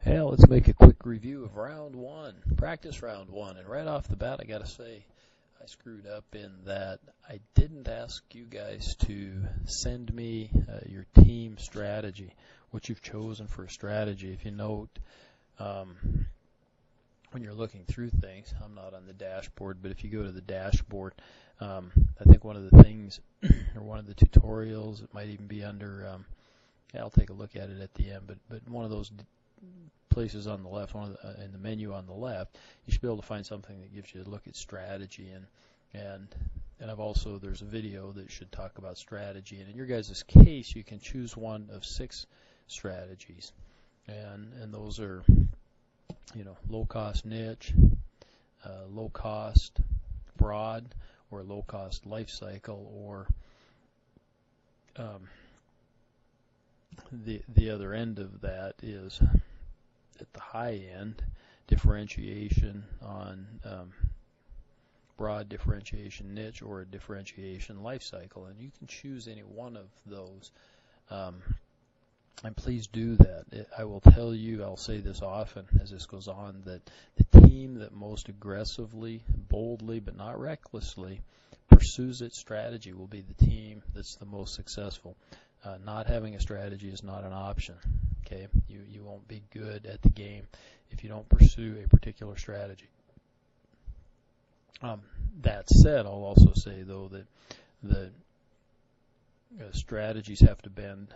Hey, let's make a quick review of round one, practice round one. And right off the bat, I got to say, I screwed up in that I didn't ask you guys to send me your team strategy, what you've chosen for a strategy. If you note, when you're looking through things, I'm not on the dashboard, but if you go to the dashboard, I think one of the things, or one of the tutorials, it might even be under, I'll take a look at it at the end, but one of those places on the left, in the menu on the left, you should be able to find something that gives you a look at strategy, and I've also, there's a video that should talk about strategy, and in your guys' case, you can choose one of 6 strategies, and those are, low cost niche, low cost broad, or low cost life cycle, or the other end of that is at the high end, differentiation on broad differentiation niche or a differentiation life cycle, and you can choose any one of those, and please do that. I will tell you, I'll say this often as this goes on, that the team that most aggressively, boldly, but not recklessly pursues its strategy will be the team that's the most successful. Not having a strategy is not an option. Okay, you won't be good at the game if you don't pursue a particular strategy. That said, I'll also say though that the strategies have to bend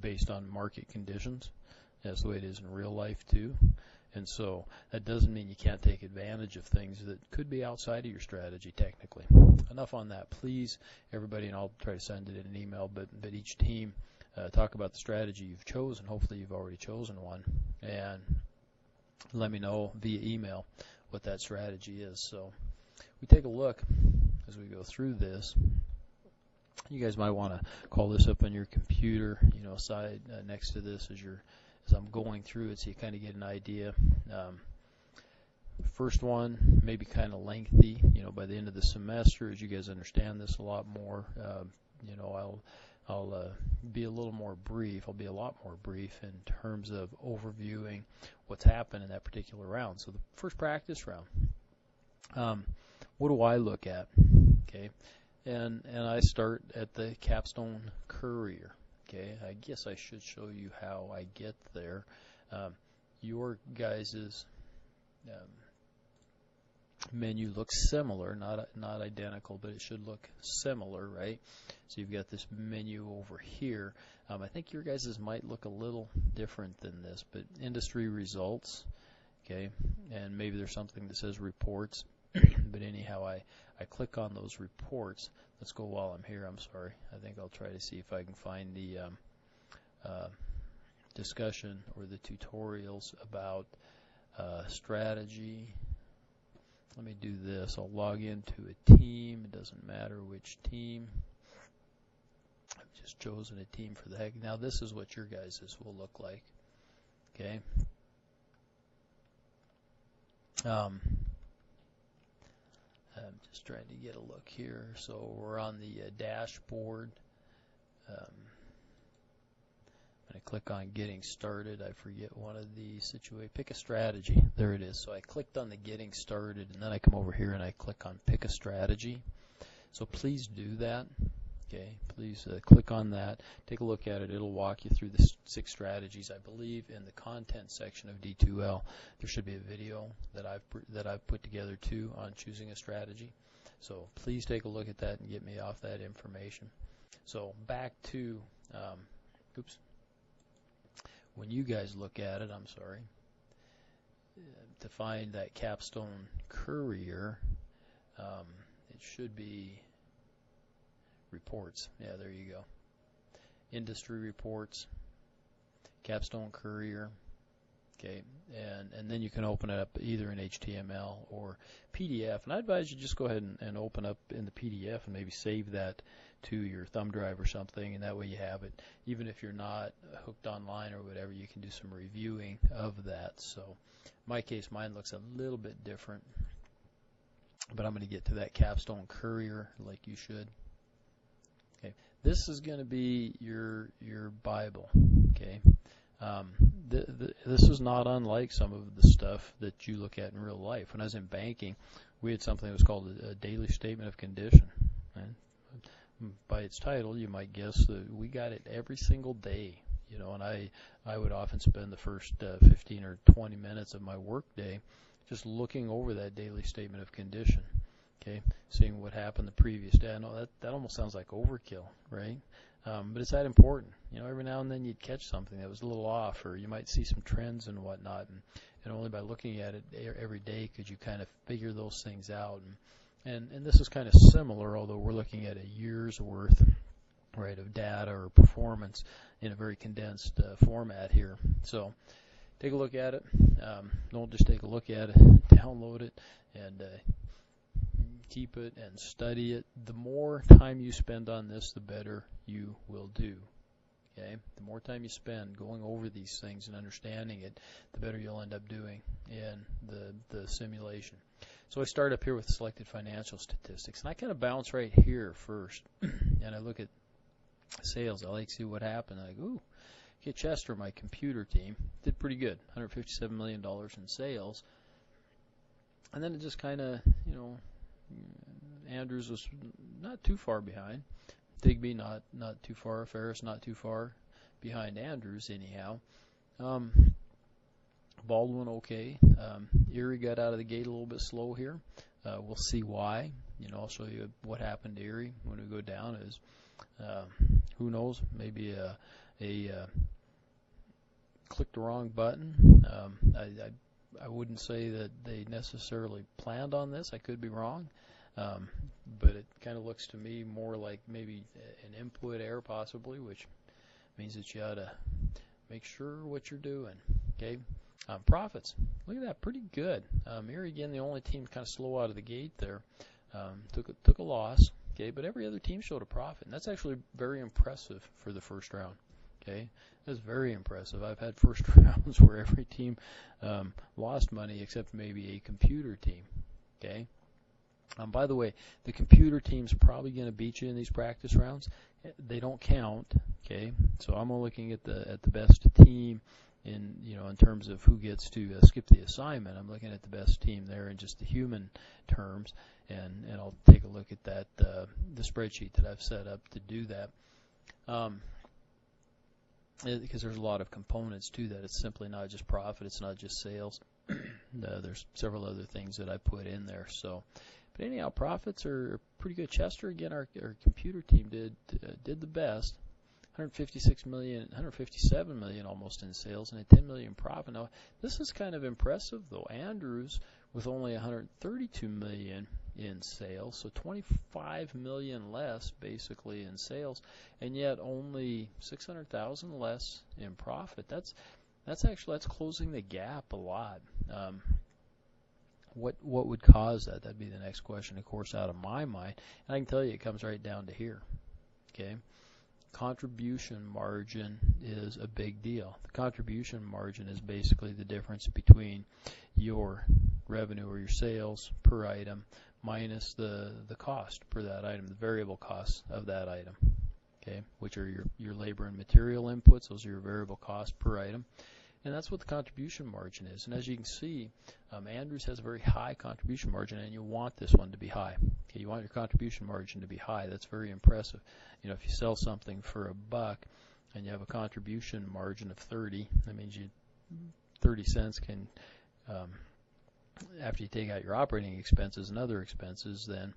based on market conditions. That's the way it is in real life too. And so that doesn't mean you can't take advantage of things that could be outside of your strategy technically. Enough on that, please, everybody, and I'll try to send it in an email, but each team talk about the strategy you've chosen. Hopefully you've already chosen one, and let me know via email what that strategy is. So we take a look as we go through this. You guys might want to call this up on your computer, side next to this as I'm going through it, so you kind of get an idea. First one may be kind of lengthy, by the end of the semester, as you guys understand this a lot more, I'll be a little more brief. I'll be a lot more brief in terms of overviewing what's happened in that particular round. So the first practice round, what do I look at? Okay, and I start at the capstone courier. Okay, I guess I should show you how I get there. Your guys's menu looks similar, not identical, but it should look similar, right? So you've got this menu over here. I think your guys's might look a little different than this, but industry results, okay, and maybe there's something that says reports, but anyhow, I click on those reports. Let's go while I'm here. I'm sorry. I think I'll try to see if I can find the discussion or the tutorials about strategy. Let me do this. I'll log into a team. It doesn't matter which team. I've just chosen a team for the heck. Now this is what your guys' will look like. Okay. I'm just trying to get a look here. So we're on the dashboard. When I click on getting started, I forget one of the situations. Pick a strategy. There it is. So I clicked on the getting started, and then I come over here and I click on pick a strategy. So please do that. Okay, please click on that. Take a look at it. It'll walk you through the 6 strategies. I believe in the content section of D2L there should be a video that I've put together too on choosing a strategy. So please take a look at that and get me off that information. So back to when you guys look at it, I'm sorry, to find that capstone courier, it should be reports. Yeah, there you go. Industry reports, capstone courier. Okay, and then you can open it up either in HTML or PDF. And I advise you just go ahead and open up in the PDF and maybe save that to your thumb drive or something, and that way you have it. Even if you're not hooked online or whatever, you can do some reviewing of that. So in my case, mine looks a little bit different, but I'm going to get to that capstone courier like you should. Okay, this is going to be your Bible. Okay, this is not unlike some of the stuff that you look at in real life. When I was in banking, we had something that was called a daily statement of condition. And by its title, you might guess that we got it every single day. And I would often spend the first 15 or 20 minutes of my work day just looking over that daily statement of condition, okay, seeing what happened the previous day. I know that almost sounds like overkill, right? But it's that important. Every now and then you'd catch something that was a little off, or you might see some trends and whatnot, and only by looking at it every day could you kind of figure those things out. And this is kind of similar, although we're looking at a year's worth, right, of data or performance in a very condensed format here. So take a look at it. Don't just take a look at it, download it, and keep it and study it. The more time you spend on this, the better you will do. Okay? The more time you spend going over these things and understanding it, the better you'll end up doing in the simulation. So I start up here with selected financial statistics, and I kind of bounce right here first, and I look at sales. I like to see what happened. I go, ooh, okay, Chester, my computer team, did pretty good, $157 million in sales. And then it just kind of, Andrews was not too far behind. Digby not too far. Ferris not too far behind Andrews anyhow. Baldwin okay. Erie got out of the gate a little bit slow here. We'll see why. I'll show you what happened to Erie when we go down. Is who knows? Maybe a clicked the wrong button. I wouldn't say that they necessarily planned on this. I could be wrong. But it kind of looks to me more like maybe an input error possibly, which means that you ought to make sure what you're doing. Okay, profits. Look at that, pretty good. Erie again, the only team kind of slow out of the gate there. Took a loss. Okay, but every other team showed a profit, and that's actually very impressive for the first round. Okay, that's very impressive. I've had first rounds where every team lost money except maybe a computer team. Okay. By the way, the computer team's probably going to beat you in these practice rounds. They don't count, okay? So I'm looking at the best team in terms of who gets to skip the assignment. I'm looking at the best team there in just the human terms, and I'll take a look at that the spreadsheet that I've set up to do that. Because there's a lot of components to that. It's simply not just profit. It's not just sales. There's several other things that I put in there. So. But anyhow, profits are pretty good. Chester, again, our computer team did the best. 157 million almost in sales, and a 10 million profit. Now, this is kind of impressive, though. Andrews with only 132 million in sales, so 25 million less basically in sales, and yet only 600,000 less in profit. That's closing the gap a lot. What would cause that? That'd be the next question, of course, out of my mind. And I can tell you it comes right down to here. Okay? Contribution margin is a big deal. The contribution margin is basically the difference between your revenue or your sales per item minus the cost per that item, the variable costs of that item. Okay? Which are your labor and material inputs. Those are your variable costs per item. And that's what the contribution margin is. And as you can see, Andrews has a very high contribution margin, and you want this one to be high. Okay, you want your contribution margin to be high. That's very impressive. If you sell something for $1 and you have a contribution margin of 30, that means 30 cents can, after you take out your operating expenses and other expenses, then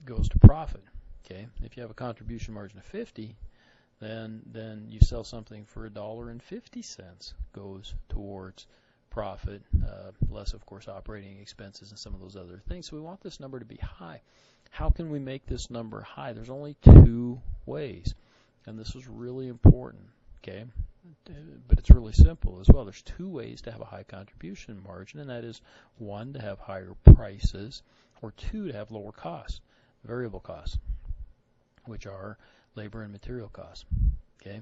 goes to profit. Okay, if you have a contribution margin of 50. Then you sell something for $1.50 goes towards profit, less of course operating expenses and some of those other things. So we want this number to be high. How can we make this number high? There's only two ways, and this is really important. Okay, but it's really simple as well. There's two ways to have a high contribution margin, and that is one, to have higher prices, or two, to have lower costs, variable costs, which are labor and material costs. Okay,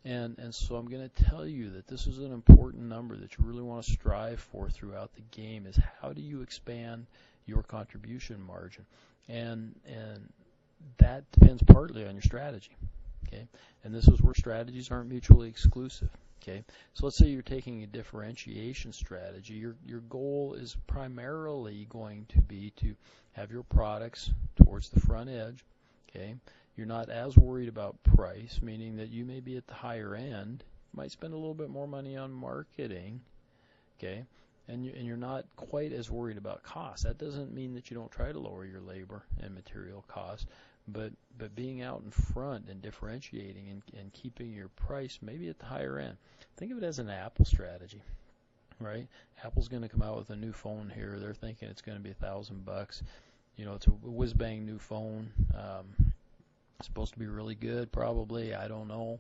and so I'm going to tell you that this is an important number that you really want to strive for throughout the game. Is how do you expand your contribution margin, and that depends partly on your strategy. Okay, and this is where strategies aren't mutually exclusive. Okay, so let's say you're taking a differentiation strategy. Your goal is primarily going to be to have your products towards the front edge. Okay, you're not as worried about price, meaning that you may be at the higher end, might spend a little bit more money on marketing. Okay, and you're not quite as worried about cost. That doesn't mean that you don't try to lower your labor and material costs, but being out in front and differentiating and keeping your price maybe at the higher end. Think of it as an Apple strategy, right? Apple's going to come out with a new phone here. They're thinking it's going to be $1,000. You know, it's a whiz-bang new phone. It's supposed to be really good, probably. I don't know.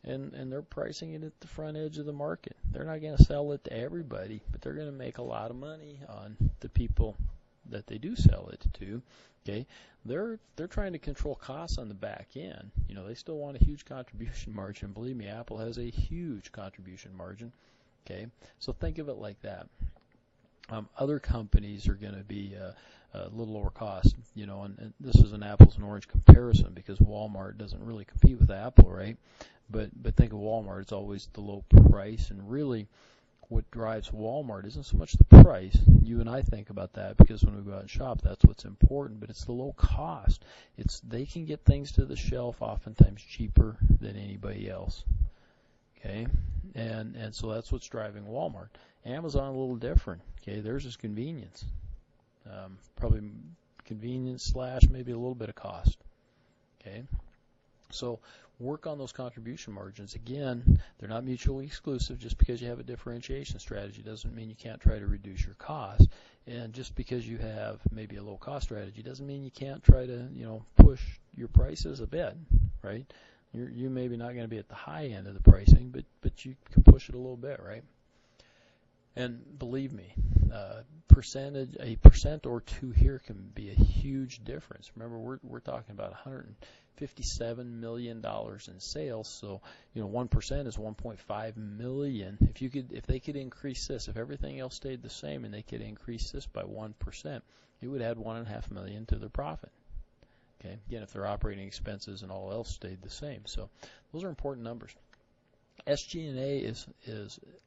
And they're pricing it at the front edge of the market. They're not going to sell it to everybody, but they're going to make a lot of money on the people that they do sell it to. Okay, they're trying to control costs on the back end. You know, they still want a huge contribution margin. Believe me, Apple has a huge contribution margin. Okay, so think of it like that. Other companies are going to be a little lower cost. You know, and this is an apples and orange comparison because Walmart doesn't really compete with Apple, right? But think of Walmart. It's always the low price, and really, what drives Walmart isn't so much the price. You and I think about that because when we go out and shop, that's what's important, but it's the low cost. It's they can get things to the shelf oftentimes cheaper than anybody else. Okay? And so that's what's driving Walmart. Amazon a little different. Okay? Theirs is convenience. Probably convenience / maybe a little bit of cost. Okay? So work on those contribution margins. Again, they're not mutually exclusive. Just because you have a differentiation strategy doesn't mean you can't try to reduce your costs. And just because you have maybe a low-cost strategy doesn't mean you can't try to, you know, push your prices a bit, right? You maybe not going to be at the high end of the pricing, but you can push it a little bit, right? And believe me, a percent or two here can be a huge difference. Remember, we're talking about $157 million in sales, so 1% is 1.5 million. If they could increase this, if everything else stayed the same and they could increase this by 1%, it would add $1.5 million to their profit. Okay, again, if their operating expenses and all else stayed the same. So those are important numbers. SG&A is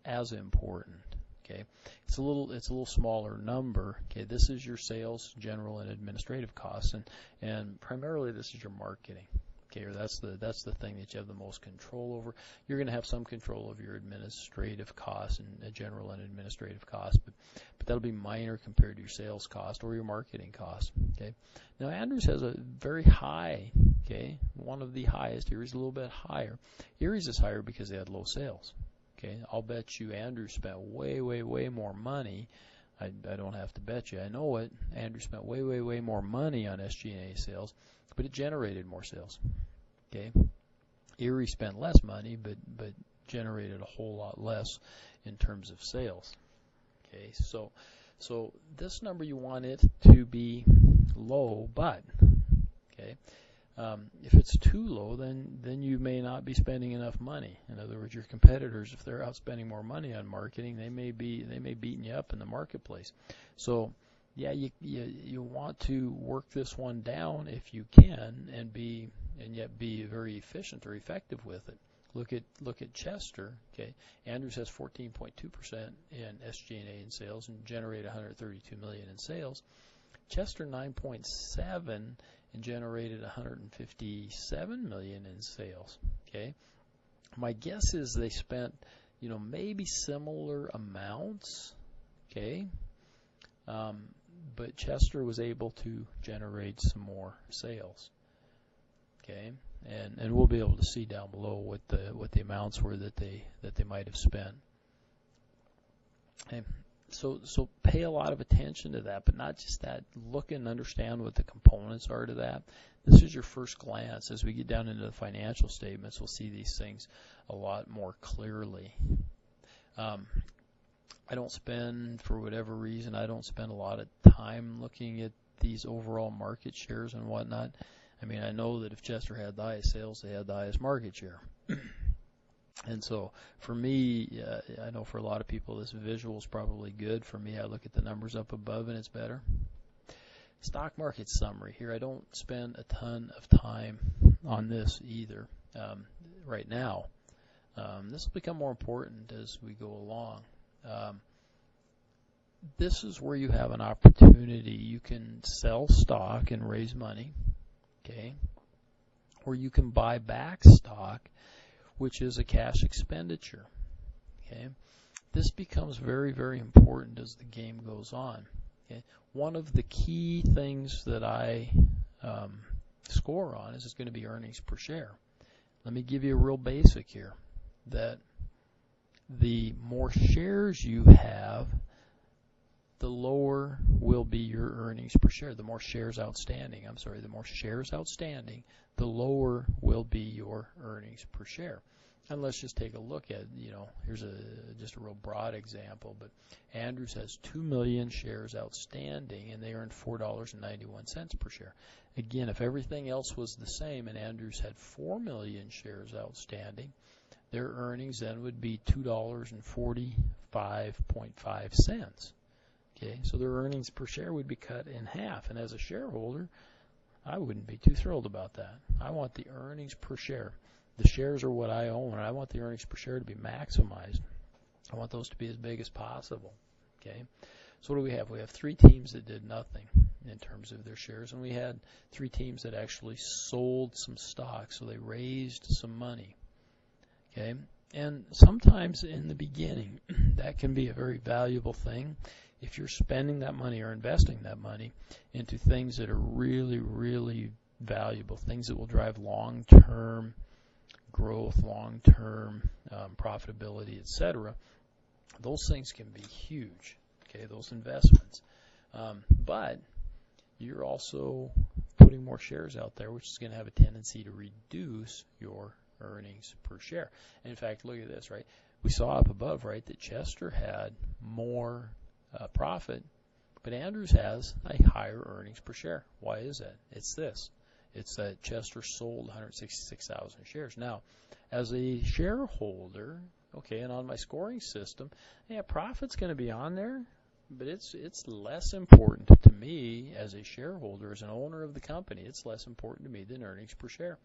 as important. Okay, it's a little smaller number. Okay, this is your sales, general, and administrative costs, and primarily this is your marketing. Okay, or that's the thing that you have the most control over. You're going to have some control over your administrative costs and general and administrative costs, but that'll be minor compared to your sales cost or your marketing costs. Okay, now Andrews has a very high. Okay, one of the highest. Erie's a little bit higher. Erie's is higher because they had low sales. Okay, I'll bet you Andrew spent way more money. I don't have to bet you. I know it. Andrew spent way more money on SG&A sales, but it generated more sales. Okay, Erie spent less money, but generated a whole lot less in terms of sales. Okay, so this number you want it to be low, but okay. If it's too low, then you may not be spending enough money. In other words, your competitors, if they're out spending more money on marketing, they may beaten you up in the marketplace. So, yeah, you want to work this one down if you can, and yet be very efficient or effective with it. Look at Chester. Okay, Andrews has 14.2% in SG&A in sales and generate $132 million in sales. Chester 9.7 and generated $157 million in sales. Okay, my guess is they spent, maybe similar amounts. Okay, but Chester was able to generate some more sales. Okay, and we'll be able to see down below what the amounts were that they might have spent. Okay. So pay a lot of attention to that, but not just that. Look and understand what the components are to that. This is your first glance. As we get down into the financial statements, we'll see these things a lot more clearly. I don't spend, for whatever reason, I don't spend a lot of time looking at these overall market shares and whatnot. I mean, I know that if Chester had the highest sales, they had the highest market share. And so for me, I know for a lot of people this visual is probably good. For me, I look at the numbers up above and it's better. Stock market summary. Here I don't spend a ton of time on this either right now. This will become more important as we go along. This is where you have an opportunity. You can sell stock and raise money, okay? Or you can buy back stock, which is a cash expenditure, okay? This becomes very, very important as the game goes on, okay? One of the key things that I score on is going to be earnings per share. Let me give you a real basic here, that the more shares you have, the lower will be your earnings per share. The more shares outstanding, the lower will be your earnings per share. And let's just take a look at, here's just a real broad example, but Andrews has 2 million shares outstanding, and they earned $4.91 per share. Again, if everything else was the same and Andrews had 4 million shares outstanding, their earnings then would be $2.45.5. Okay, so their earnings per share would be cut in half. And as a shareholder, I wouldn't be too thrilled about that. I want the earnings per share. The shares are what I own, and I want the earnings per share to be maximized. I want those to be as big as possible. Okay, so what do we have? We have 3 teams that did nothing in terms of their shares, and we had 3 teams that actually sold some stock, so they raised some money. Okay, and sometimes in the beginning, that can be a very valuable thing. If you're spending that money or investing that money into things that are really, really valuable, things that will drive long-term growth, long-term profitability, etc., those things can be huge, okay, those investments. But you're also putting more shares out there, which is going to have a tendency to reduce your earnings per share. And in fact, look at this, right? We saw up above, right, that Chester had more profit, but Andrews has a higher earnings per share. Why is that? It's this. It's that Chester sold 166,000 shares. Now, as a shareholder, okay, and on my scoring system, yeah, profit's going to be on there, but it's less important to me as a shareholder, as an owner of the company. It's less important to me than earnings per share.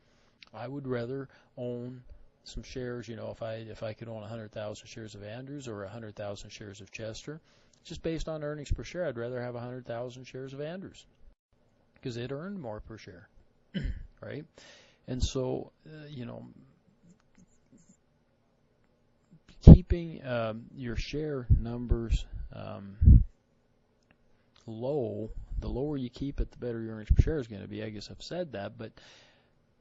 I would rather own some shares, if I could own 100,000 shares of Andrews or 100,000 shares of Chester, just based on earnings per share, I'd rather have 100,000 shares of Andrews because it earned more per share, right? And so, keeping your share numbers low, the lower you keep it, the better your earnings per share is going to be. I guess I've said that, but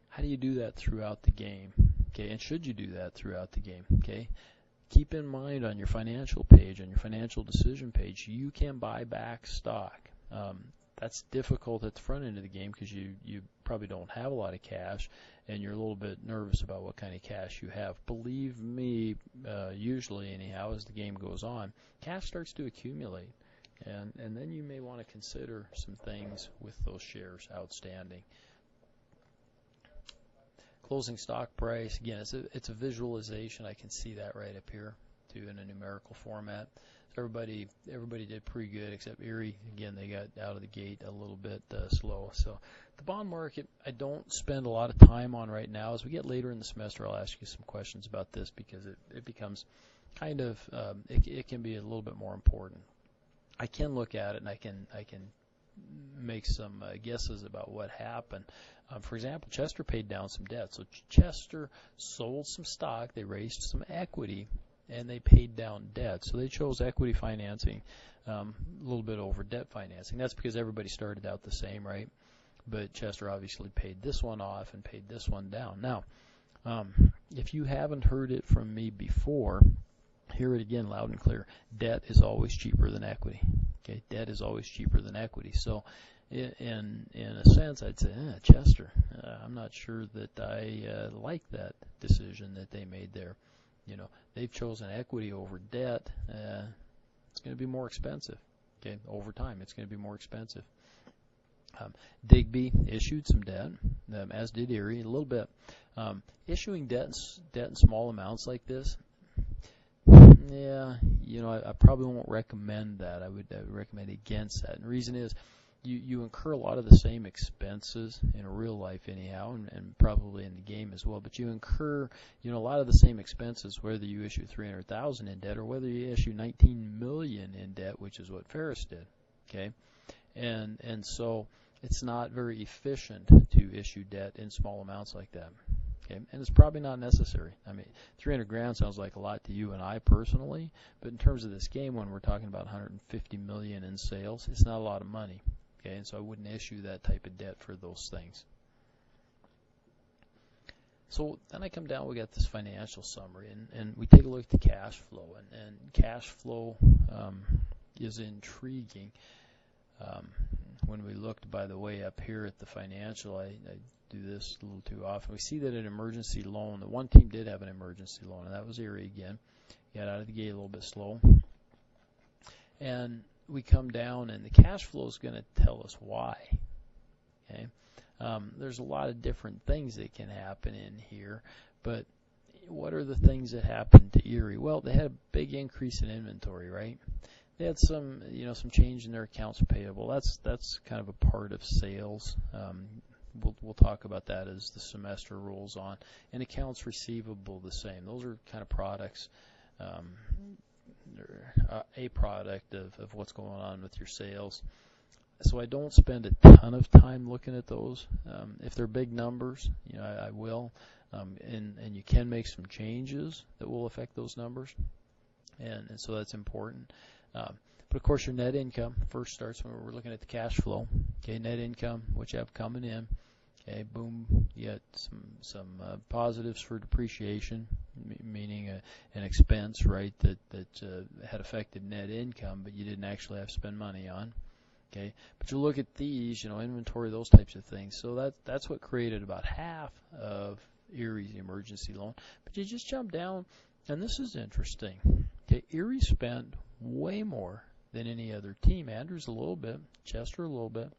how do you do that throughout the game? Okay, and should you do that throughout the game? Okay, keep in mind on your financial page, on your financial decision page, you can buy back stock. That's difficult at the front end of the game because you probably don't have a lot of cash, and you're a little bit nervous about what kind of cash you have. Believe me, usually anyhow, as the game goes on, cash starts to accumulate, and then you may want to consider some things with those shares outstanding. Closing stock price, again, it's a visualization. I can see that right up here too in a numerical format. So everybody did pretty good except Erie. Again, they got out of the gate a little bit slow. So the bond market, I don't spend a lot of time on right now. As we get later in the semester, I'll ask you some questions about this because it becomes kind of it can be a little bit more important. I can look at it and I can make some guesses about what happened. For example, Chester paid down some debt. So Chester sold some stock, they raised some equity, and they paid down debt. So they chose equity financing a little bit over debt financing. That's because everybody started out the same, right? But Chester obviously paid this one off and paid this one down. Now, if you haven't heard it from me before, hear it again loud and clear. Debt is always cheaper than equity. Okay, debt is always cheaper than equity. So in a sense, I'd say, Chester, I'm not sure that I like that decision that they made there. They've chosen equity over debt. It's going to be more expensive. Okay, over time, it's going to be more expensive. Digby issued some debt, as did Erie, a little bit. Issuing debt in small amounts like this, I probably won't recommend that. I would recommend against that. And the reason is, you incur a lot of the same expenses in real life anyhow, and probably in the game as well. But you incur, a lot of the same expenses whether you issue $300,000 in debt or whether you issue $19 million in debt, which is what Ferris did. Okay, and so it's not very efficient to issue debt in small amounts like that. Okay, and it's probably not necessary. I mean, $300,000 sounds like a lot to you and I personally, but in terms of this game, when we're talking about $150 million in sales, it's not a lot of money. Okay, and so I wouldn't issue that type of debt for those things. So then I come down, we got this financial summary, and we take a look at the cash flow, and cash flow is intriguing. When we looked, by the way, up here at the financial, I do this a little too often. We see that an emergency loan, the one team did have an emergency loan, and that was Erie again. Got out of the gate a little bit slow. And we come down, and the cash flow is going to tell us why. Okay, there's a lot of different things that can happen in here, but what are the things that happened to Erie? Well, they had a big increase in inventory, right? They had some change in their accounts payable. That's kind of a part of sales. We'll talk about that as the semester rolls on. And accounts receivable, the same. Those are kind of products. A product of what's going on with your sales. So I don't spend a ton of time looking at those. If they're big numbers, I will. And you can make some changes that will affect those numbers. And so that's important. But of course your net income first starts when we're looking at the cash flow. Okay, net income, what you have coming in. Okay, boom, you get some positives for depreciation, meaning an expense, right, that had affected net income, but you didn't actually have to spend money on. Okay, but you look at these, inventory, those types of things. So that's what created about half of Erie's emergency loan. But you just jump down, and this is interesting. Okay, Erie spent way more than any other team. Andrews a little bit, Chester a little bit.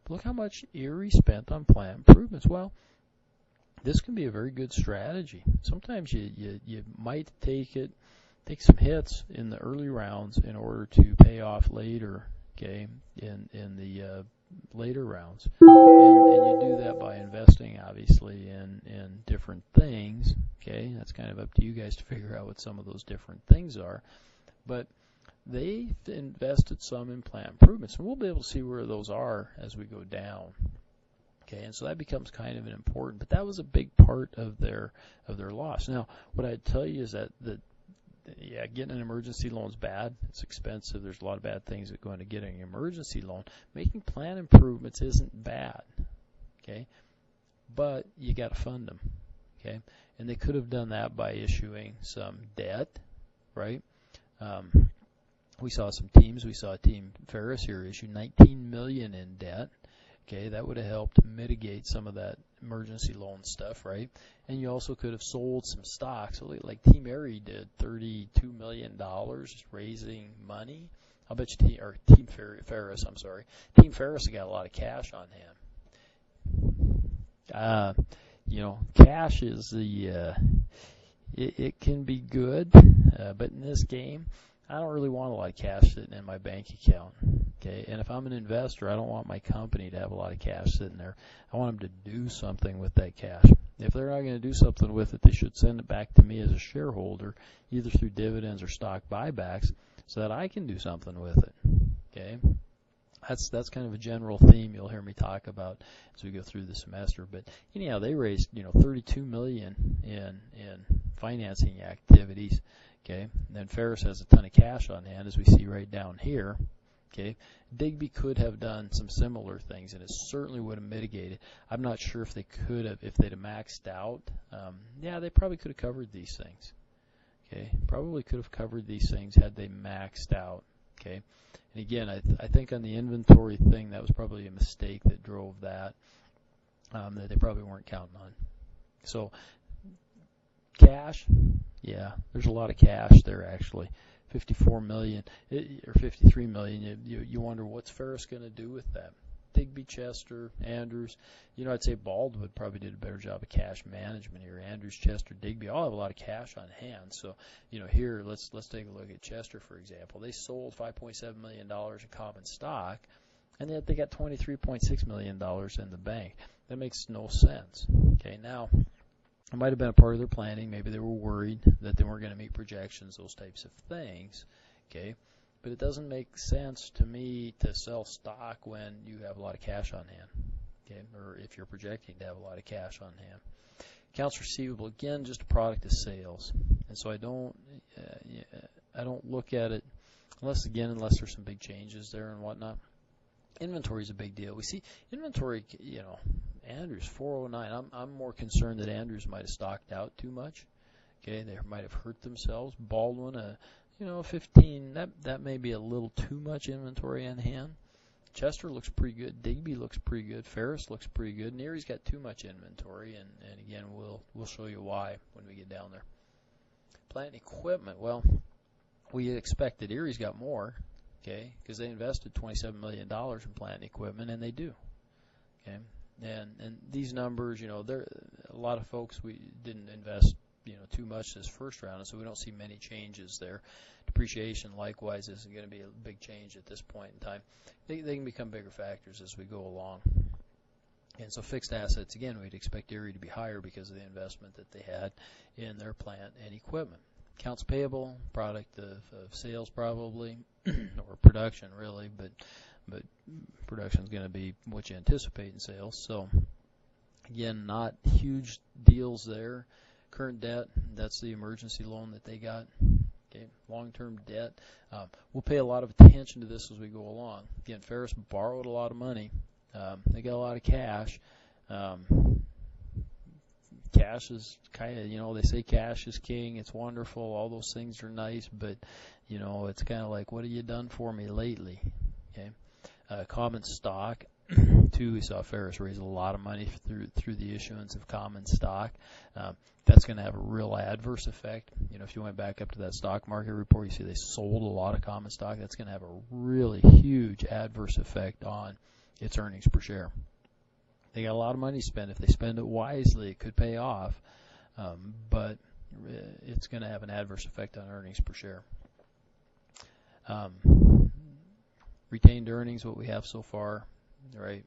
Look how much Erie spent on plant improvements. Well, this can be a very good strategy. Sometimes you might take some hits in the early rounds in order to pay off later, okay, in the later rounds. And you do that by investing, obviously, in different things, okay? That's kind of up to you guys to figure out what some of those different things are. But they invested some in plant improvements, and we'll be able to see where those are as we go down. Okay, and so that becomes kind of an important, but that was a big part of their loss. Now, what I'd tell you is that getting an emergency loan is bad. It's expensive. There's a lot of bad things that go into getting an emergency loan. Making plant improvements isn't bad. Okay, but you got to fund them. Okay, and they could have done that by issuing some debt, right? We saw some teams. We saw Team Ferris here issue $19 million in debt. Okay, that would have helped mitigate some of that emergency loan stuff, right? And you also could have sold some stocks. So like Team Erie did $32 million raising money. I'll bet you Team Ferris, I'm sorry. Team Ferris got a lot of cash on hand. Cash is it can be good, but in this game, I don't really want a lot of cash sitting in my bank account, okay? And if I'm an investor, I don't want my company to have a lot of cash sitting there. I want them to do something with that cash. If they're not going to do something with it, they should send it back to me as a shareholder, either through dividends or stock buybacks, so that I can do something with it, okay? That's kind of a general theme you'll hear me talk about as we go through the semester. But anyhow, they raised $32 million in financing activities. Okay, and then Ferris has a ton of cash on hand, as we see right down here. Okay, Digby could have done some similar things, and it certainly would have mitigated. I'm not sure if they could have, if they'd have maxed out. They probably could have covered these things. Okay, probably could have covered these things had they maxed out. Okay, and again, I think on the inventory thing, that was probably a mistake that drove that they probably weren't counting on. So cash. Yeah, there's a lot of cash there actually. $54 million or $53 million. You wonder what's Ferris going to do with that? Digby, Chester, Andrews. I'd say Baldwood probably did a better job of cash management here. Andrews, Chester, Digby all have a lot of cash on hand. So, here let's take a look at Chester, for example. They sold $5.7 million in common stock. and yet they got $23.6 million in the bank. That makes no sense. Okay, now, it might have been a part of their planning. Maybe they were worried that they weren't going to meet projections, those types of things. Okay, but it doesn't make sense to me to sell stock when you have a lot of cash on hand. Okay, or if you're projecting to have a lot of cash on hand. Accounts receivable, again, just a product of sales, and so I don't look at it unless there's some big changes there and whatnot. Inventory is a big deal. We see inventory, Andrews 409. I'm more concerned that Andrews might have stocked out too much. Okay, they might have hurt themselves. Baldwin, 15. That may be a little too much inventory in hand. Chester looks pretty good. Digby looks pretty good. Ferris looks pretty good. Neary's got too much inventory, and again, we'll show you why when we get down there. Plant and equipment. Well, we expected Erie's got more, okay, because they invested $27 million in plant and equipment, and they do, okay. And these numbers, there a lot of folks we didn't invest, too much this first round, and so we don't see many changes there. Depreciation, likewise, isn't going to be a big change at this point in time. They can become bigger factors as we go along. And so fixed assets, again, we'd expect Erie to be higher because of the investment that they had in their plant and equipment. Accounts payable, product of sales probably, or production really, but production is going to be what you anticipate in sales. So, again, not huge deals there. Current debt, that's the emergency loan that they got. Okay, long-term debt. We'll pay a lot of attention to this as we go along. Again, Ferris borrowed a lot of money. They got a lot of cash. Cash is kind of, they say cash is king. It's wonderful. All those things are nice, but, it's kind of like, what have you done for me lately? Okay, common stock. Too, we saw Ferris raise a lot of money through the issuance of common stock. That's going to have a real adverse effect. If you went back up to that stock market report, you see they sold a lot of common stock. That's going to have a really huge adverse effect on its earnings per share. They got a lot of money to spend. If they spend it wisely, it could pay off, but it's going to have an adverse effect on earnings per share. Retained earnings, what we have so far, right,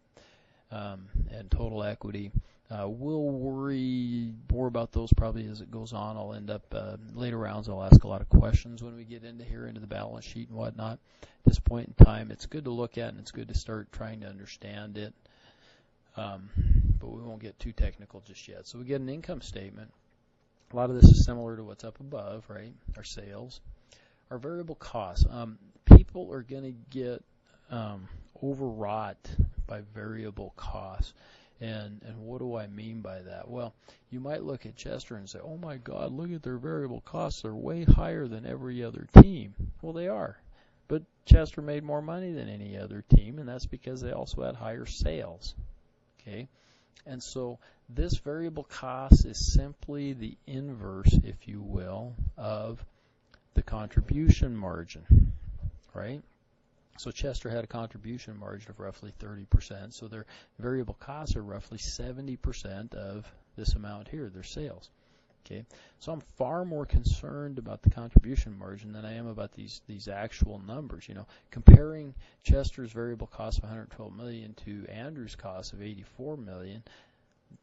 and total equity. We'll worry more about those probably as it goes on. I'll end up later rounds. I'll ask a lot of questions when we get into the balance sheet and whatnot. At this point in time, it's good to look at and it's good to start trying to understand it. But we won't get too technical just yet. So we get an income statement. A lot of this is similar to what's up above, right? Our sales, our variable costs. People are going to get overwrought by variable costs. And what do I mean by that? Well, you might look at Chester and say, oh my God, look at their variable costs. They're way higher than every other team. Well, they are. But Chester made more money than any other team, and that's because they also had higher sales. Okay? And so this variable cost is simply the inverse, if you will, of the contribution margin, right? So Chester had a contribution margin of roughly 30%, so their variable costs are roughly 70% of this amount here, their sales. Okay, so I'm far more concerned about the contribution margin than I am about these actual numbers. Comparing Chester's variable cost of $112 million to Andrew's cost of $84 million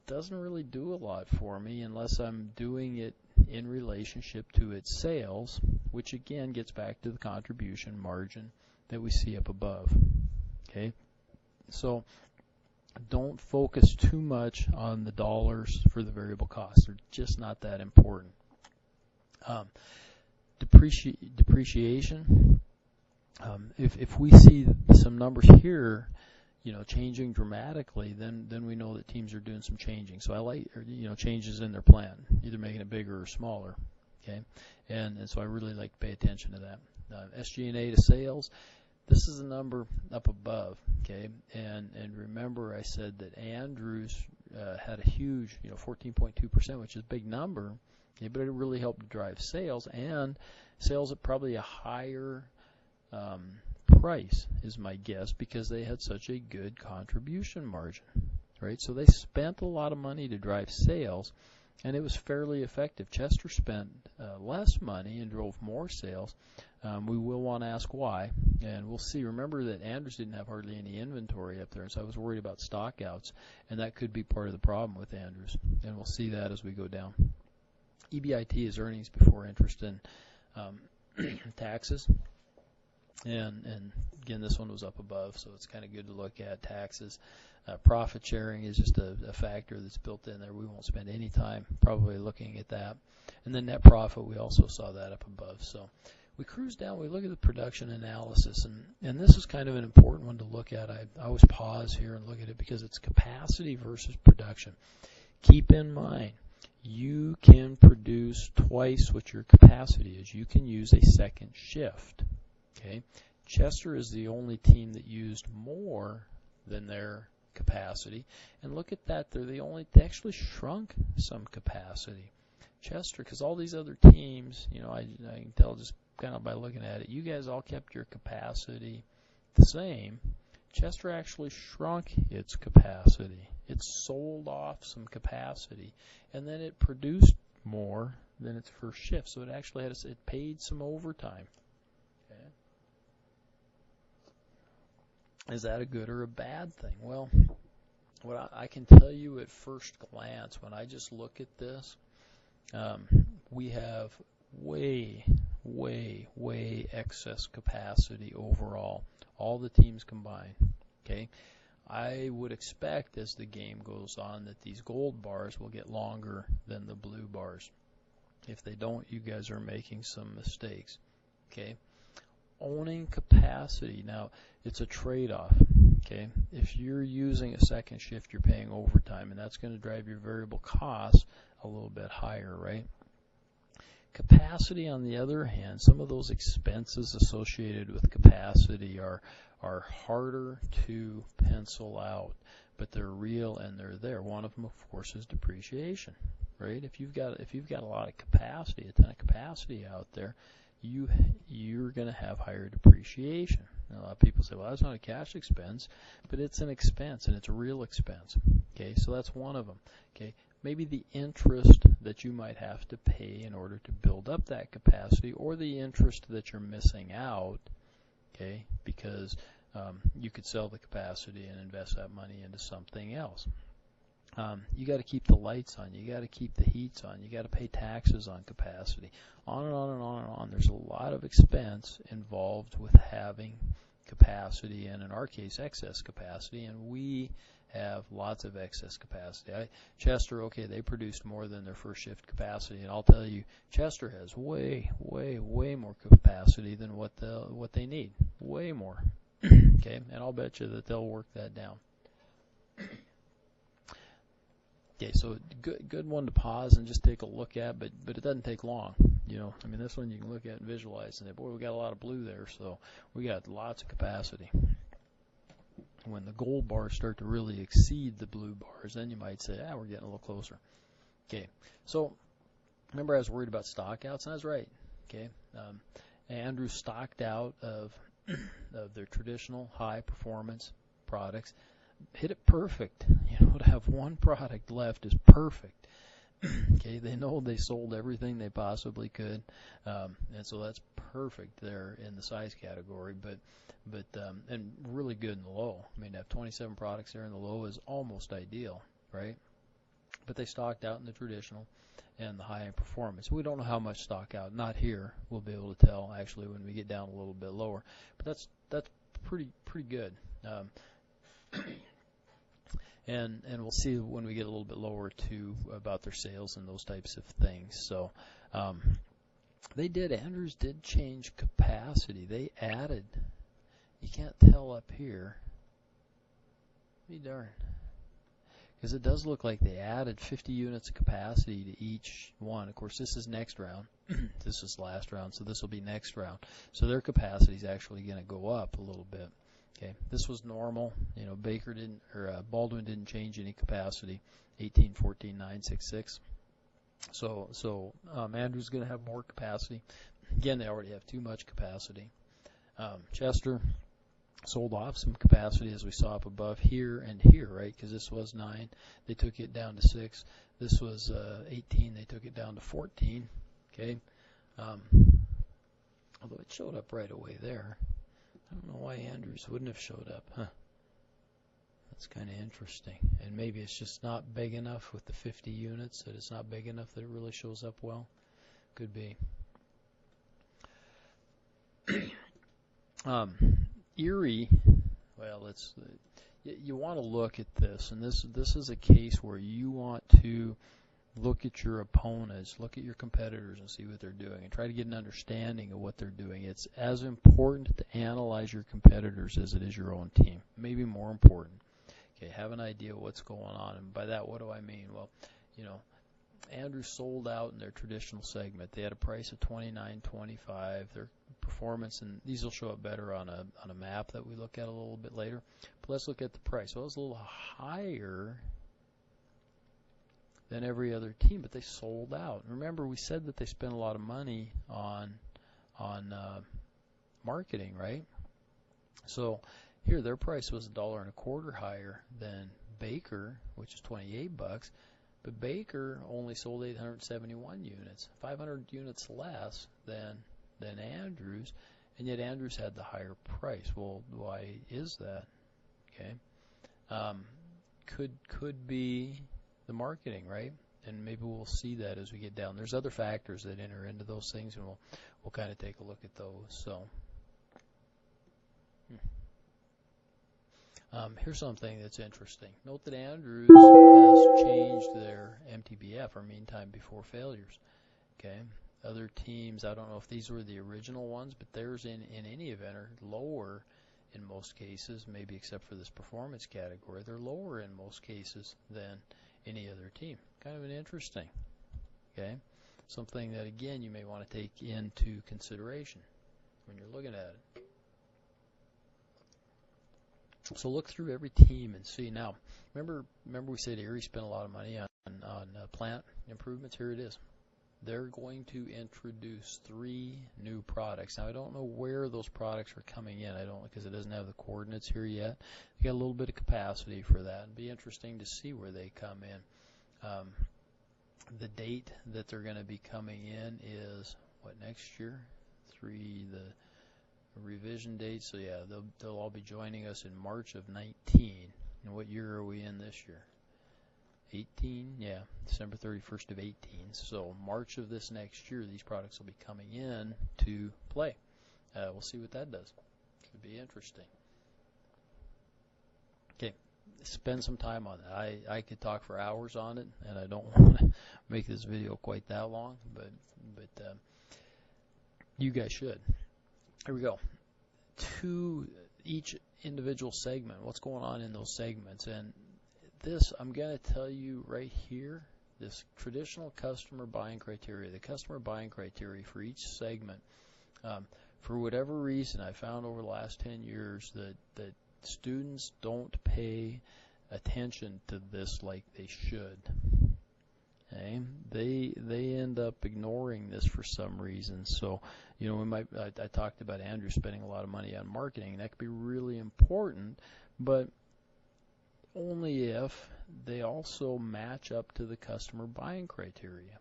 doesn't really do a lot for me unless I'm doing it in relationship to its sales, which again gets back to the contribution margin that we see up above. Okay, so don't focus too much on the dollars for the variable costs. They're just not that important. Depreciation. If we see some numbers here, changing dramatically, then we know that teams are doing some changing. So I like, changes in their plan, either making it bigger or smaller. Okay, and so I really like to pay attention to that. SG&A to sales. This is a number up above, okay? And remember I said that Andrews had a huge, 14.2%, which is a big number, okay, but it really helped to drive sales, and sales at probably a higher price is my guess because they had such a good contribution margin, right? So they spent a lot of money to drive sales, and it was fairly effective. Chester spent less money and drove more sales. We will want to ask why, and we'll see. Remember that Andrews didn't have hardly any inventory up there, so I was worried about stockouts, and that could be part of the problem with Andrews, and we'll see that as we go down. EBIT is earnings before interest and taxes, and again, this one was up above, so it's kind of good to look at. Taxes. Profit sharing is just a factor that's built in there. We won't spend any time probably looking at that. And then net profit, we also saw that up above. So we cruise down, we look at the production analysis, and this is kind of an important one to look at. I always pause here and look at it because it's capacity versus production. Keep in mind, you can produce twice what your capacity is. You can use a second shift. Okay, Chester is the only team that used more than their capacity, and look at that, they actually shrunk some capacity. Chester, because all these other teams, I can tell just kind of by looking at it, you guys all kept your capacity the same. Chester actually shrunk its capacity. It sold off some capacity, and then it produced more than its first shift, so it actually it paid some overtime. Is that a good or a bad thing? Well, what I can tell you at first glance, when I just look at this, we have way excess capacity overall, all the teams combined. Okay, I would expect as the game goes on that these gold bars will get longer than the blue bars. If they don't, you guys are making some mistakes. Okay. Owning capacity. Now, it's a trade-off, okay? If you're using a second shift, you're paying overtime, and that's going to drive your variable costs a little bit higher, right? Capacity, on the other hand, some of those expenses associated with capacity are harder to pencil out, but they're real and they're there. One of them, of course, is depreciation, right? If you've got a lot of capacity, a ton of capacity out there, you're going to have higher depreciation. Now, a lot of people say, well, that's not a cash expense, but it's an expense, and it's a real expense. Okay, so that's one of them. Okay, maybe the interest that you might have to pay in order to build up that capacity, or the interest that you're missing out, okay, because you could sell the capacity and invest that money into something else. You got to keep the lights on. You got to keep the heats on. You got to pay taxes on capacity. On and on and on and on. There's a lot of expense involved with having capacity, and in our case, excess capacity, and we have lots of excess capacity. Chester, okay, they produced more than their first shift capacity, and I'll tell you, Chester has way more capacity than what they need. Way more. Okay, and I'll bet you that they'll work that down. Okay, so good one to pause and just take a look at, but it doesn't take long. This one you can look at and visualize, and boy, we got a lot of blue there, so we got lots of capacity. When the gold bars start to really exceed the blue bars, then you might say, we're getting a little closer. Okay, so remember I was worried about stockouts, and I was right. Okay, Andrew stocked out of their traditional high performance products. Hit it perfect. To have one product left is perfect. Okay, they know they sold everything they possibly could, and so that's perfect there in the size category. But and really good in the low. To have 27 products there in the low is almost ideal, right? But they stocked out in the traditional and the high-end performance. We don't know how much stock out. Not here. We'll be able to tell actually when we get down a little bit lower. But that's pretty good. And we'll see when we get a little bit lower too about their sales and those types of things. So Andrews did change capacity. They added. You can't tell up here. Be darn. Because it does look like they added 50 units of capacity to each one. Of course, this is next round. This is last round, so this will be next round. So their capacity is actually going to go up a little bit. Okay, this was normal. Baldwin didn't change any capacity. 1814,966. So Andrew's going to have more capacity. Again, they already have too much capacity. Chester sold off some capacity, as we saw up above here and here, right? Because this was 9, they took it down to 6. This was 18. They took it down to 14. Okay. Although it showed up right away there. I don't know why Andrews wouldn't have showed up. Huh. That's kind of interesting. And maybe it's just not big enough with the 50 units, that it's not big enough that it really shows up well. Could be. Erie, well, you want to look at this, and this is a case where you want to look at your opponents, look at your competitors and see what they're doing, and try to get an understanding of what they're doing. It's as important to analyze your competitors as it is your own team, maybe more important. Okay, have an idea of what's going on, and by that, what do I mean? Well, Andrew sold out in their traditional segment. They had a price of $29.25. Their performance, and these will show up better on a map that we look at a little bit later. But let's look at the price. Well, it was a little higher than every other team, but they sold out. Remember, we said that they spent a lot of money on marketing, right? So here, their price was $1.25 higher than Baker, which is $28. But Baker only sold 871 units, 500 units less than Andrews, and yet Andrews had the higher price. Well, why is that? Okay, could be the marketing, right? And maybe we'll see that as we get down. There's other factors that enter into those things, and we'll kind of take a look at those. So. Here's something that's interesting. Note that Andrews has changed their MTBF, or mean time before failures. Okay, other teams, I don't know if these were the original ones, but theirs in any event are lower in most cases, maybe except for this performance category. They're lower in most cases than any other team. Kind of an interesting. Okay, something that again you may want to take into consideration when you're looking at it. So look through every team and see. Now, remember we said Erie spent a lot of money on plant improvements. Here it is. They're going to introduce 3 new products. Now, I don't know where those products are coming in. I don't, because it doesn't have the coordinates here yet. You got a little bit of capacity for that. It'd be interesting to see where they come in. The date that they're going to be coming in is what, next year? The revision date. So yeah, they'll all be joining us in March of 19. And what year are we in this year? 18? Yeah, December 31st of 18. So March of this next year, these products will be coming in to play. We'll see what that does. Should be interesting. Okay, spend some time on that. I could talk for hours on it, and I don't want to make this video quite that long, but you guys should. Here we go. To each individual segment, what's going on in those segments. And this, I'm going to tell you right here, this traditional customer buying criteria, the customer buying criteria for each segment, for whatever reason, I found over the last 10 years that students don't pay attention to this like they should. Okay? They end up ignoring this for some reason. So, I talked about Andrew spending a lot of money on marketing. That could be really important, but only if they also match up to the customer buying criteria.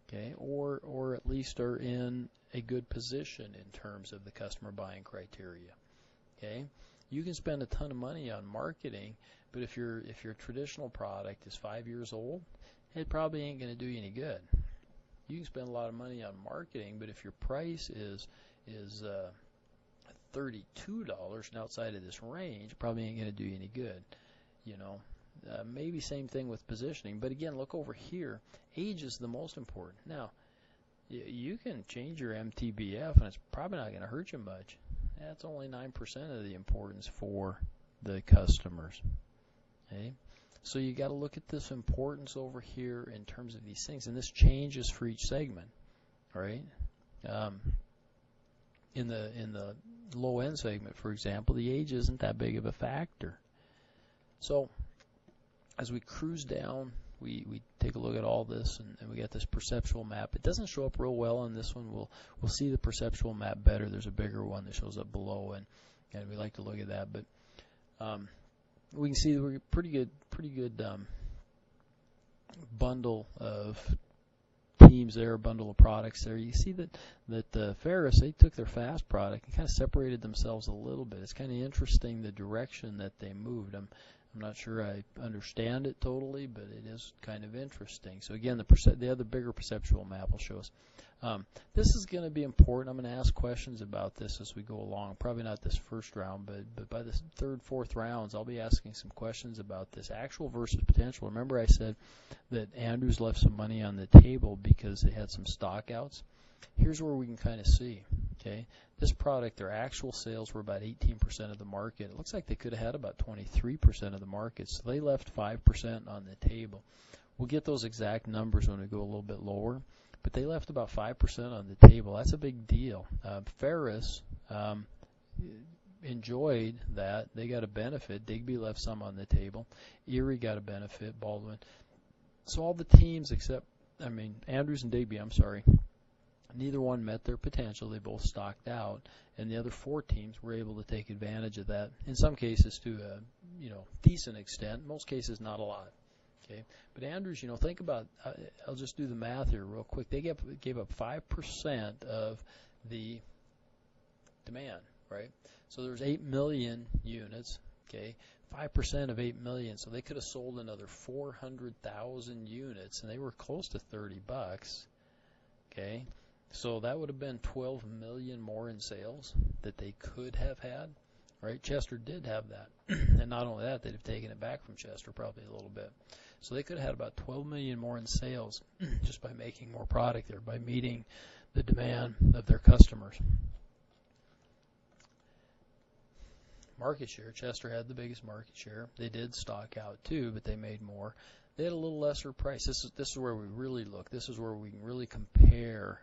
Okay? Or at least are in a good position in terms of the customer buying criteria. Okay? You can spend a ton of money on marketing, but if your traditional product is 5 years old, it probably ain't going to do you any good. You can spend a lot of money on marketing, but if your price is $32 and outside of this range, probably ain't going to do you any good. Maybe same thing with positioning. But again, look over here. Age is the most important. Now, you can change your MTBF, and it's probably not going to hurt you much. That's only 9% of the importance for the customers. Okay? So you got to look at this importance over here in terms of these things, and this changes for each segment, right? In the low end segment, for example, the age isn't that big of a factor. So as we cruise down, we take a look at all this, and we got this perceptual map. It doesn't show up real well on this one. We'll see the perceptual map better. There's a bigger one that shows up below, and we like to look at that, but. We can see that we're pretty good bundle of teams there, a bundle of products there. You see that Ferris, they took their fast product and kind of separated themselves a little bit. It's kind of interesting the direction that they moved. I'm not sure I understand it totally, but it is kind of interesting. So again, the other bigger perceptual map will show us. This is going to be important. I'm going to ask questions about this as we go along. Probably not this first round, but by the third, fourth rounds, I'll be asking some questions about this actual versus potential. Remember I said that Andrews left some money on the table because they had some stock outs. Here's where we can kind of see, okay? This product, their actual sales were about 18% of the market. It looks like they could have had about 23% of the market, so they left 5% on the table. We'll get those exact numbers when we go a little bit lower, but they left about 5% on the table. That's a big deal. Ferris enjoyed that. They got a benefit. Digby left some on the table. Erie got a benefit, Baldwin. So all the teams Andrews and Digby, neither one met their potential. They both stocked out, and the other four teams were able to take advantage of that. In some cases, to a decent extent. In most cases, not a lot. Okay, but Andrews, think about. I'll just do the math here real quick. They gave up 5% of the demand, right? So there's 8 million units. Okay, 5% of 8 million. So they could have sold another 400,000 units, and they were close to $30. Okay. So that would have been 12 million more in sales that they could have had, right? Chester did have that. And not only that, they'd have taken it back from Chester probably a little bit. So they could have had about 12 million more in sales just by making more product there, by meeting the demand of their customers. Market share, Chester had the biggest market share. They did stock out too, but they made more. They had a little lesser price. This is where we really look. This is where we can really compare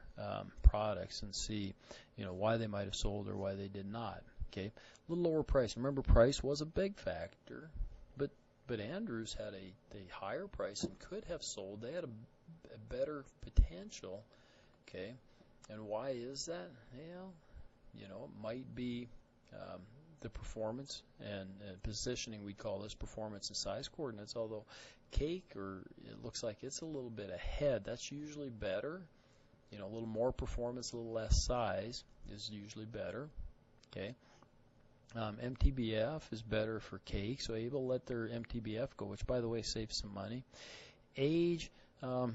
products and see, why they might have sold or why they did not. Okay, a little lower price. Remember, price was a big factor, but Andrews had a higher price and could have sold. They had a better potential. Okay, and why is that? Well, it might be the performance and positioning. We call this performance and size coordinates, although cake, it looks like it's a little bit ahead. That's usually better. A little more performance, a little less size is usually better. Okay. MTBF is better for cake, so able to let their MTBF go, which by the way saves some money. Age, look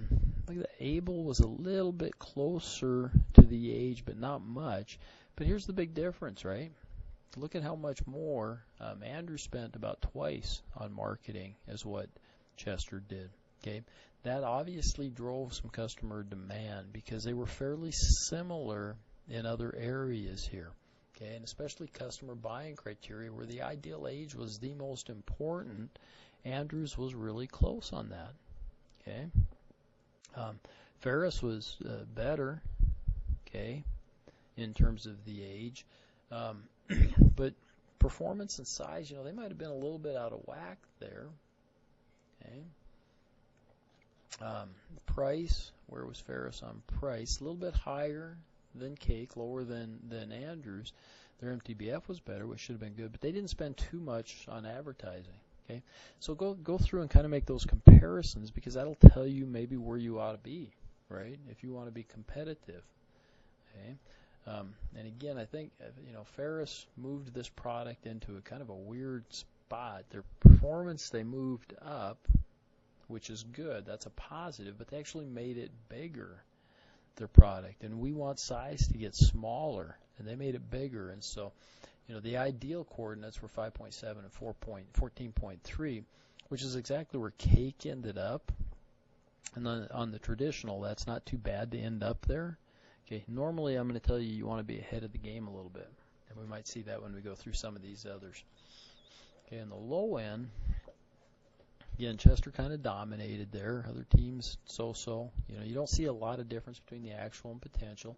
at that. Able was a little bit closer to the age, but not much. But here's the big difference, right? Look at how much more Andrews spent, about twice on marketing as what Chester did. Okay, that obviously drove some customer demand because they were fairly similar in other areas here. Okay, and especially customer buying criteria where the ideal age was the most important. Andrews was really close on that. Okay, Ferris was better. Okay, in terms of the age. But performance and size, they might have been a little bit out of whack there. Okay. Price, where was Ferris on price? A little bit higher than cake, lower than Andrews. Their MTBF was better, which should have been good, but they didn't spend too much on advertising. Okay, so go through and kind of make those comparisons because that'll tell you maybe where you ought to be, right? If you want to be competitive. Okay. And again, I think Ferris moved this product into a kind of a weird spot. Their performance, they moved up, which is good. That's a positive, but they actually made it bigger, their product. And we want size to get smaller, and they made it bigger. And so, the ideal coordinates were 5.7 and 14.3, which is exactly where cake ended up. And then on the traditional, that's not too bad to end up there. Okay, normally I'm going to tell you want to be ahead of the game a little bit, and we might see that when we go through some of these others. Okay, on the low end, again, Chester kind of dominated there. Other teams so-so. You don't see a lot of difference between the actual and potential.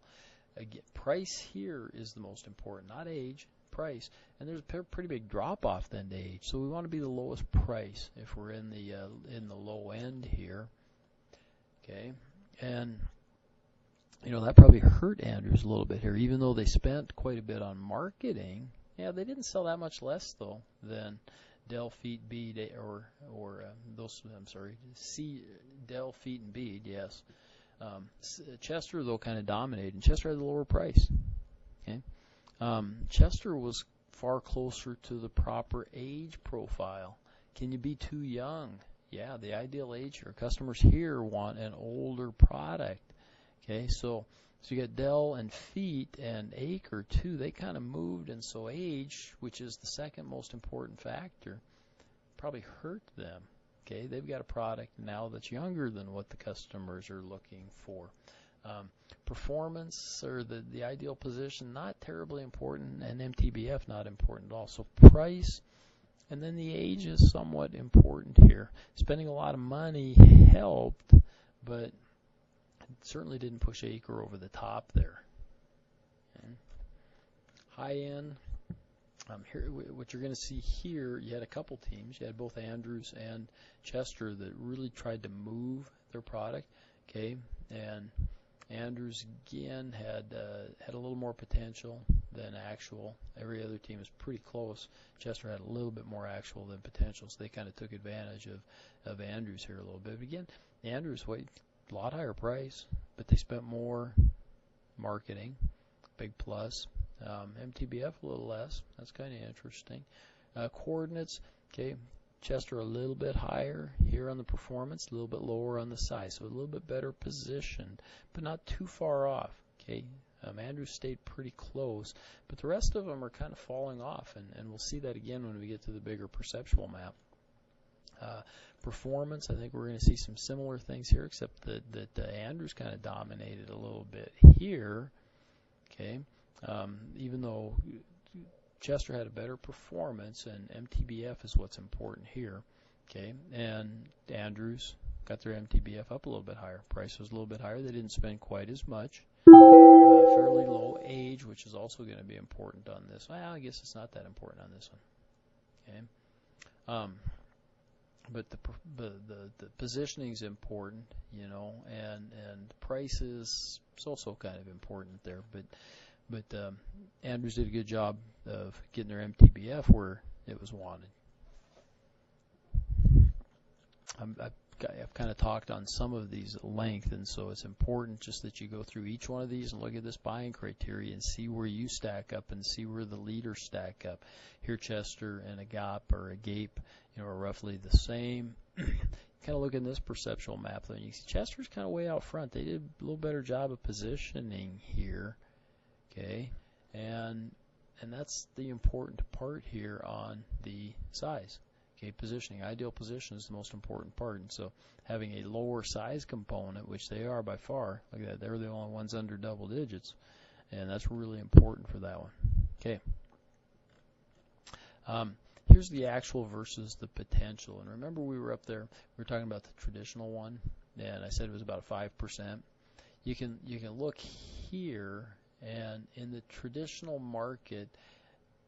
Again, price here is the most important, not age, price. And there's a pretty big drop-off then to age, so we want to be the lowest price if we're in the low end here. Okay, and that probably hurt Andrews a little bit here, even though they spent quite a bit on marketing. Yeah, they didn't sell that much less, though, than Dell, feet, bead, or those. I'm sorry, C, Dell, feet, and bead. Yes. Chester though kind of dominated, and Chester had the lower price. Okay. Chester was far closer to the proper age profile. Can you be too young? Yeah, the ideal age here. Customers here want an older product. Okay, so you got Dell and feet and acre too. They kind of moved, and so age, which is the second most important factor, probably hurt them. Okay, they've got a product now that's younger than what the customers are looking for. Performance or the ideal position, not terribly important, and MTBF not important at all. So price, and then the age is somewhat important here. Spending a lot of money helped, but it certainly didn't push acre over the top there. Okay. High end. Here, what you're going to see here, you had a couple teams. You had both Andrews and Chester that really tried to move their product. Okay, and Andrews again had a little more potential than actual. Every other team was pretty close. Chester had a little bit more actual than potential, so they kind of took advantage of Andrews here a little bit. But again, Andrews, a lot higher price, but they spent more marketing. Big plus. MTBF a little less. That's kind of interesting. Coordinates, okay. Chester a little bit higher here on the performance, a little bit lower on the size, so a little bit better positioned, but not too far off. Okay, Andrews stayed pretty close, but the rest of them are kind of falling off, and we'll see that again when we get to the bigger perceptual map. Performance, I think we're going to see some similar things here, except that Andrews kind of dominated a little bit here. Okay, even though Chester had a better performance, and MTBF is what's important here. Okay, and Andrews got their MTBF up a little bit higher. Price was a little bit higher. They didn't spend quite as much. Fairly low age, which is also going to be important on this. Well, I guess it's not that important on this one. Okay, but the positioning is important, you know, and price is also kind of important there. But Andrews did a good job of getting their MTBF where it was wanted. I've kind of talked on some of these at length, and so it's important just that you go through each one of these and look at this buying criteria and see where you stack up and see where the leaders stack up. Here, Chester and Agape or Agape, you know, are roughly the same. Kind of look at this perceptual map, though, and you see Chester's kind of way out front. They did a little better job of positioning here. Okay, and that's the important part here on the size. Okay, positioning, ideal position is the most important part, and so having a lower size component, which they are by far, look at that, they're the only ones under double digits, and that's really important for that one. Okay, here's the actual versus the potential, and remember we were up there, we were talking about the traditional one, and I said it was about 5%. You can look here. And in the traditional market,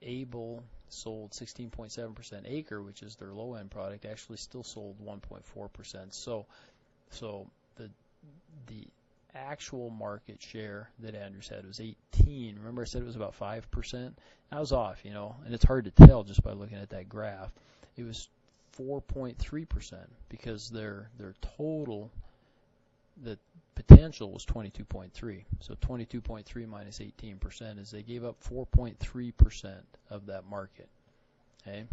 Able sold 16.7%. Acre, which is their low-end product, actually still sold 1.4%. So the actual market share that Andrews had was 18. Remember I said it was about 5%? I was off, you know, and it's hard to tell just by looking at that graph. It was 4.3% because their total, the potential was 22.3. So 22.3 minus 18% is they gave up 4.3% of that market. Okay,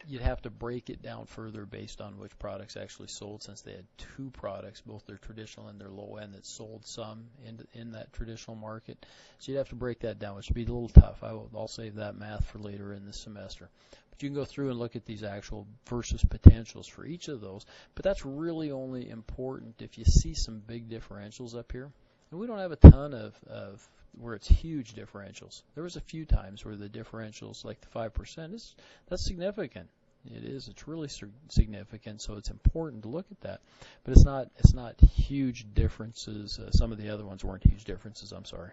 you'd have to break it down further based on which products actually sold, since they had two products, both their traditional and their low end, that sold some in that traditional market. So you'd have to break that down, which would be a little tough. I'll save that math for later in the semester. But you can go through and look at these actual versus potentials for each of those. But that's really only important if you see some big differentials up here. And we don't have a ton of where it's huge differentials. There was a few times where the differentials, like the 5%, that's significant. It is. It's really significant. So it's important to look at that. But it's not huge differences. Some of the other ones weren't huge differences. I'm sorry.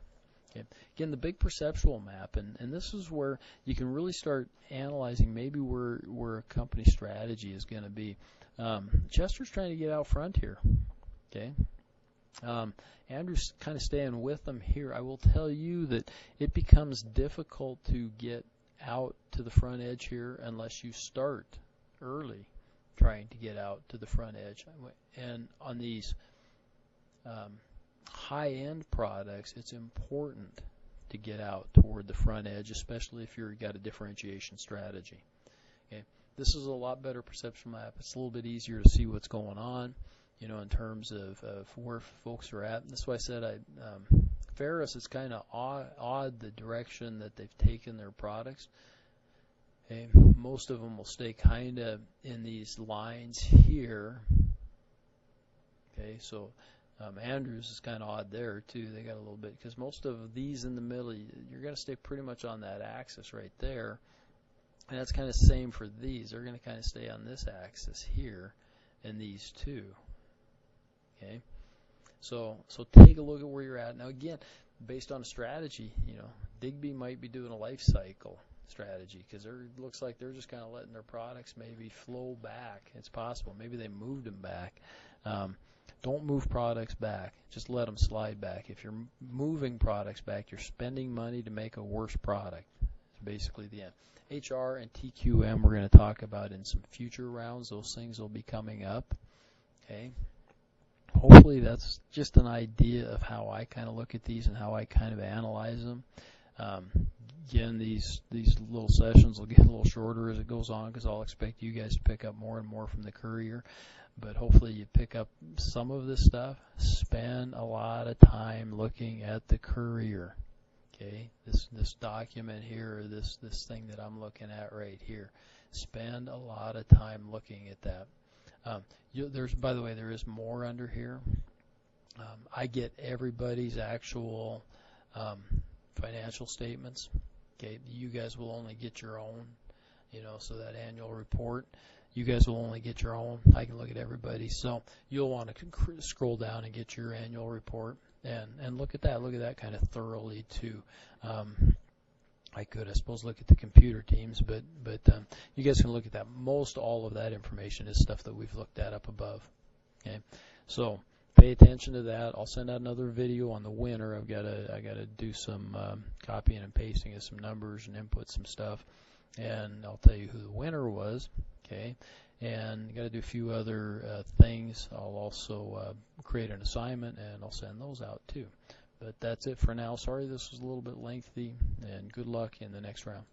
Okay. Again, the big perceptual map, and this is where you can really start analyzing maybe where a company strategy is going to be. Chester's trying to get out front here. Okay. Andrew's kind of staying with them here. I will tell you that it becomes difficult to get out to the front edge here unless you start early trying to get out to the front edge. And on these high-end products, it's important to get out toward the front edge, especially if you've got a differentiation strategy. Okay, this is a lot better perception map. It's a little bit easier to see what's going on, you know, in terms of where folks are at. And that's why I said Ferris is kind of odd the direction that they've taken their products. Okay, most of them will stay kind of in these lines here. Okay, so Andrews is kind of odd there too. They got a little bit, because most of these in the middle, you're going to stay pretty much on that axis right there. And that's kind of the same for these. They're going to kind of stay on this axis here, and these two. Okay, so take a look at where you're at. Now again, based on a strategy, you know, Digby might be doing a life cycle strategy, because it looks like they're just kind of letting their products maybe flow back. It's possible. Maybe they moved them back. Don't move products back. Just let them slide back. If you're moving products back, you're spending money to make a worse product. It's basically the end. HR and TQM we're going to talk about in some future rounds. Those things will be coming up. Okay. Hopefully that's just an idea of how I kind of look at these and how I kind of analyze them. Again, these little sessions will get a little shorter as it goes on, because I'll expect you guys to pick up more and more from the Courier. But hopefully you pick up some of this stuff. Spend a lot of time looking at the Courier. Okay, this document here, or this thing that I'm looking at right here. Spend a lot of time looking at that. By the way, there is more under here. I get everybody's actual financial statements. Okay, you guys will only get your own, you know, so that annual report, you guys will only get your own. I can look at everybody. So you'll want to scroll down and get your annual report and look at that. Look at that kind of thoroughly too. I could, I suppose, look at the computer teams, but you guys can look at that. Most all of that information is stuff that we've looked at up above. Okay, so pay attention to that. I'll send out another video on the winner. I gotta do some copying and pasting of some numbers and input some stuff, and I'll tell you who the winner was. Okay, and got to do a few other things. I'll also create an assignment, and I'll send those out too. But that's it for now. Sorry this was a little bit lengthy, and good luck in the next round.